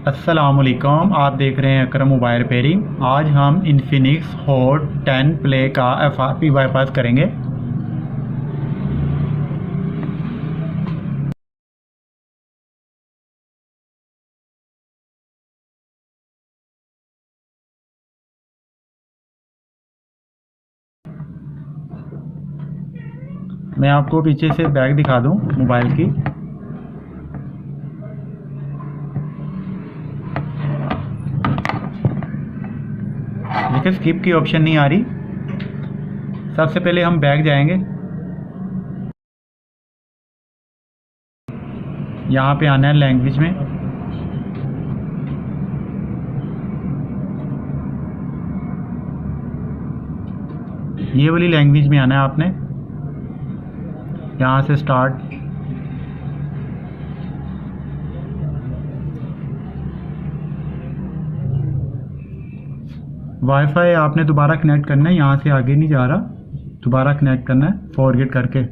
अस्सलामुअलैकुम, आप देख रहे हैं अकरम मोबाइल रिपेयरिंग। आज हम इन्फिनिक्स हॉट 10 प्ले का एफआरपी बाईपास करेंगे। मैं आपको पीछे से बैक दिखा दूं मोबाइल की। देखिए स्किप की ऑप्शन नहीं आ रही। सबसे पहले हम बैक जाएंगे, यहाँ पे आना है लैंग्वेज में। ये वाली लैंग्वेज में आना है आपने। यहाँ से स्टार्ट, वाईफाई आपने दोबारा कनेक्ट करना है। यहाँ से आगे नहीं जा रहा, दोबारा कनेक्ट करना है फॉरगेट करके।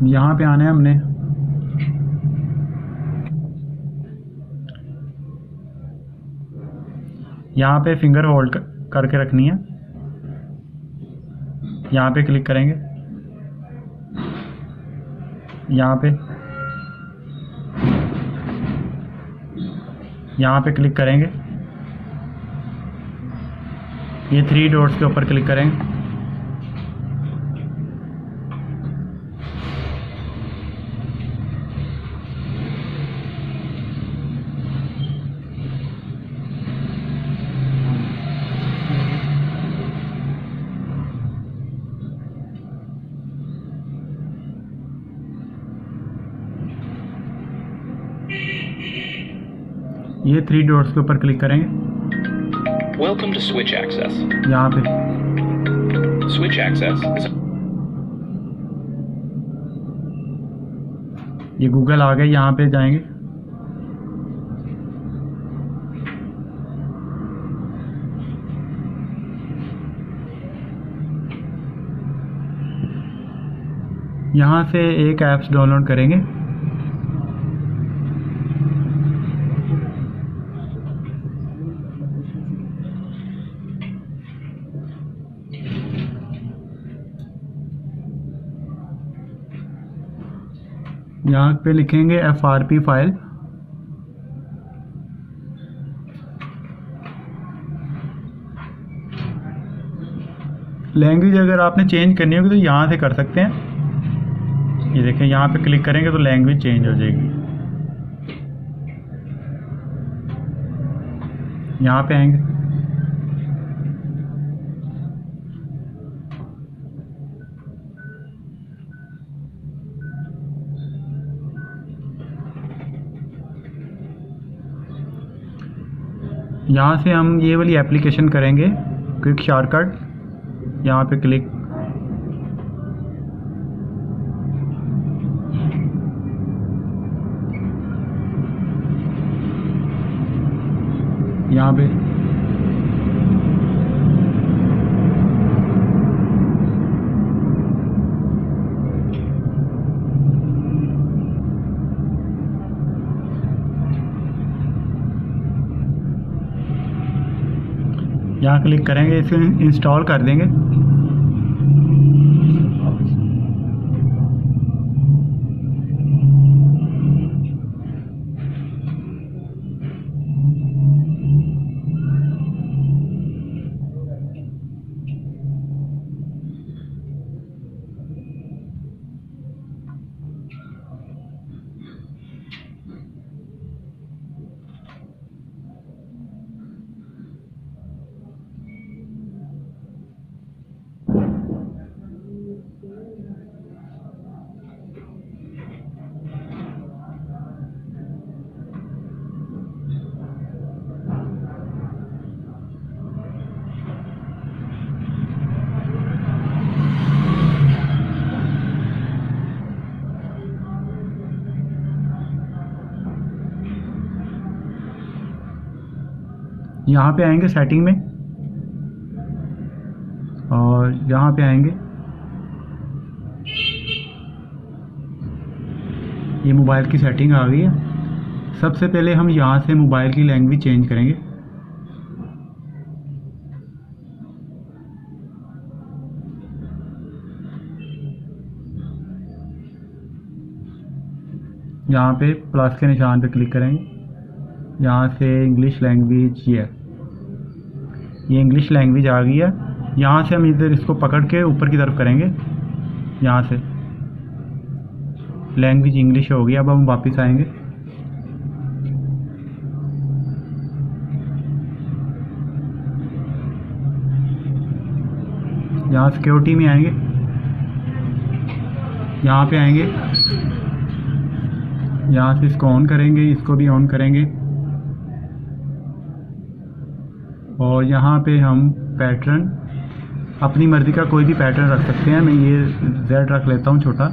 यहाँ पे आना है हमने। यहाँ पे फिंगर होल्ड करके रखनी है। यहाँ पे क्लिक करेंगे, यहाँ पे क्लिक करेंगे। ये 3 डॉट्स के ऊपर क्लिक करेंगे। ये 3 डॉट्स के ऊपर क्लिक करेंगे। Welcome to Switch Access. यहाँ पे Switch Access is ये गूगल आ गए, यहाँ पे जाएंगे। यहाँ से एक ऐप्स डाउनलोड करेंगे। यहाँ पे लिखेंगे एफआरपी फाइल। लैंग्वेज अगर आपने चेंज करनी होगी तो यहाँ से कर सकते हैं। ये देखें, यहाँ पे क्लिक करेंगे तो लैंग्वेज चेंज हो जाएगी। यहाँ पे आएंगे, यहाँ से हम ये वाली एप्लीकेशन करेंगे क्विक शॉर्टकट। यहाँ पे क्लिक, यहाँ पे यहाँ क्लिक करेंगे, इसे इंस्टॉल कर देंगे। यहाँ पे आएंगे सेटिंग में, और यहाँ पे आएंगे, ये मोबाइल की सेटिंग आ गई है। सबसे पहले हम यहाँ से मोबाइल की लैंग्वेज चेंज करेंगे। यहाँ पे प्लस के निशान पे क्लिक करेंगे, यहाँ से इंग्लिश लैंग्वेज, ये इंग्लिश लैंग्वेज आ गई है। यहाँ से हम इधर इसको पकड़ के ऊपर की तरफ करेंगे, यहाँ से लैंग्वेज इंग्लिश हो गई। अब हम वापस आएंगे, यहाँ सिक्योरिटी में आएंगे, यहाँ पे आएंगे, यहाँ से इसको ऑन करेंगे, इसको भी ऑन करेंगे, और यहाँ पे हम पैटर्न अपनी मर्ज़ी का कोई भी पैटर्न रख सकते हैं। मैं ये Z रख लेता हूँ छोटा।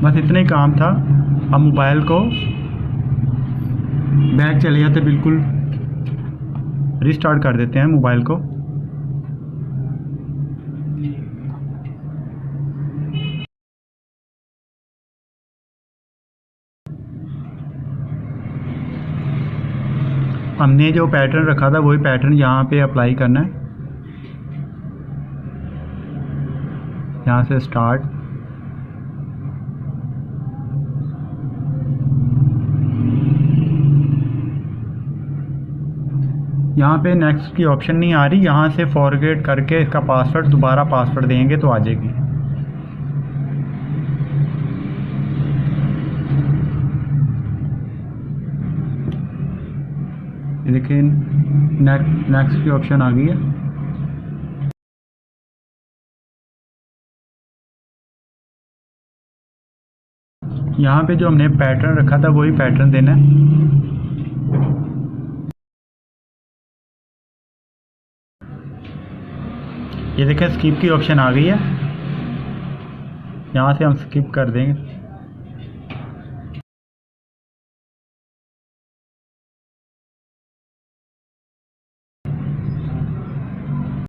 बस इतना ही काम था। अब मोबाइल को बैक चले जाते, बिल्कुल रिस्टार्ट कर देते हैं मोबाइल को। हमने जो पैटर्न रखा था वही पैटर्न यहाँ पे अप्लाई करना है। यहाँ से स्टार्ट, यहाँ पे नेक्स्ट की ऑप्शन नहीं आ रही, यहाँ से फॉरगेट करके इसका पासवर्ड, दोबारा पासवर्ड देंगे तो आ जाएगी। देखिए नेक्स्ट की ऑप्शन आ गई है। यहाँ पे जो हमने पैटर्न रखा था वही पैटर्न देना है। ये देखिए स्किप की ऑप्शन आ गई है, यहाँ से हम स्किप कर देंगे।